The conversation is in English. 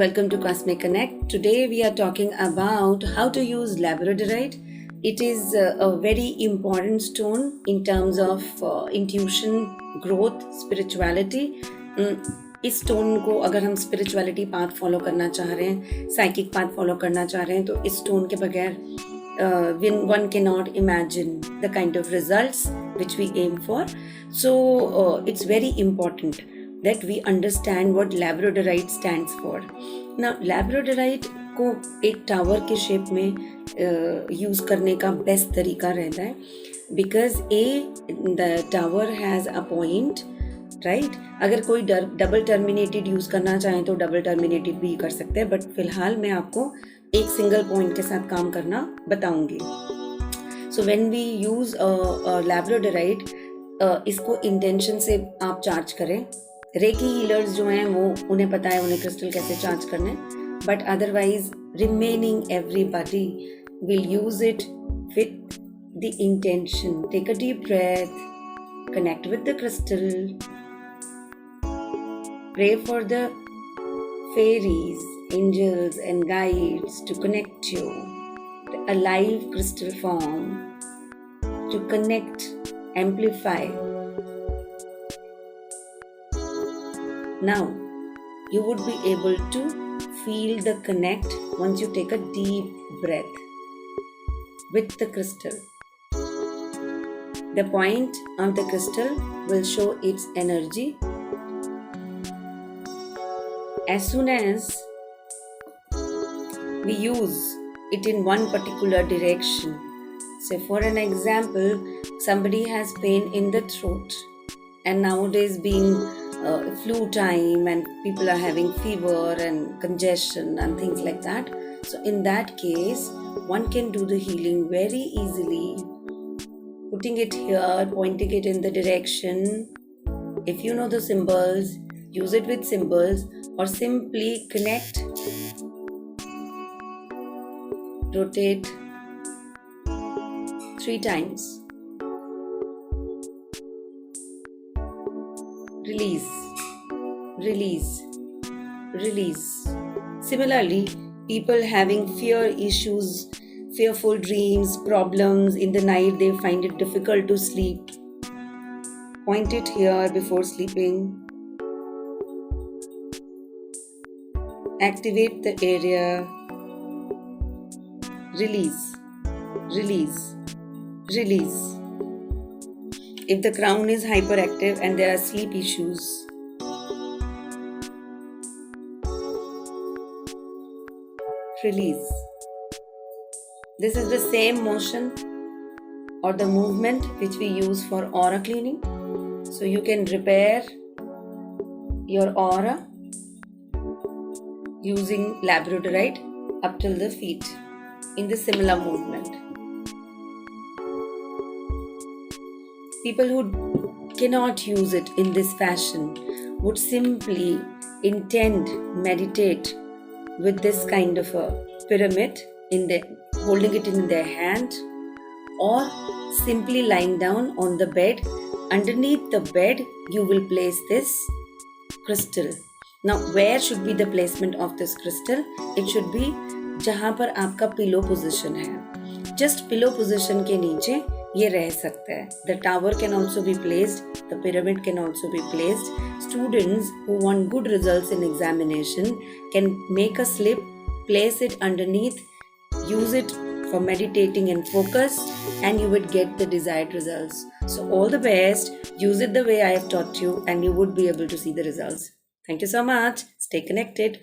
welcome to Cosmic Connect. Today we are talking about how to use labradorite. It is a very important stone in terms of intuition, growth, spirituality. इस stone को अगर हम spirituality path follow करना चाह रहे हैं, psychic path follow करना चाह रहे हैं, तो इस स्टोन के बगैर one cannot imagine the kind of results which we aim for. So it's very important that we understand what labradorite stands for. Now labradorite को एक टावर के शेप में यूज करने का बेस्ट तरीका रहता है, because the tower has a point, right? अगर कोई डबल टर्मिनेटेड यूज करना चाहें तो डबल टर्मिनेटेड भी कर सकते हैं, बट फिलहाल मैं आपको एक सिंगल पॉइंट के साथ काम करना बताऊंगी. So when we use labradorite, इसको इंटेंशन से आप चार्ज करें. रेकी हीलर्स जो हैं वो उन्हें पता है उन्हें क्रिस्टल कैसे चार्ज करने, but otherwise remaining everybody will use it with the intention. Take a deep breath, connect with the crystal, pray for the fairies, angels and guides to connect you, a live crystal form to connect, amplify. Now you would be able to feel the connect once you take a deep breath with the crystal. The point of the crystal will show its energy. As soon as we use it in one particular direction, say for an example, somebody has pain in the throat, and nowadays being flu time and people are having fever and congestion and things like that. So in that case, one can do the healing very easily, putting it here, pointing it in the direction. If you know the symbols, use it with symbols, or simply connect, rotate 3 times, release, release, release. Similarly, people having fear issues, fearful dreams, problems in the night, they find it difficult to sleep, point it here before sleeping, activate the area, release, release, release. If the crown is hyperactive and there are sleep issues, release. This is the same motion or the movement which we use for aura cleaning. So you can repair your aura using labradorite up till the feet in the similar movement. People who cannot use it in this fashion would simply intend, meditate with this kind of a pyramid holding it in their hand, or simply lying down on the bed. Underneath the bed you will place this crystal. Now where should be the placement of this crystal? It should be जहाँ पर आपका pillow position है. Just pillow position के नीचे ये रह सकता है. The tower can also be placed, the pyramid can also be placed. Students who want good results in examination can make a slip, place it underneath, use it for meditating and focus, and you would get the desired results. So all the best. Use it the way I have taught you and you would be able to see the results. Thank you so much. Stay connected.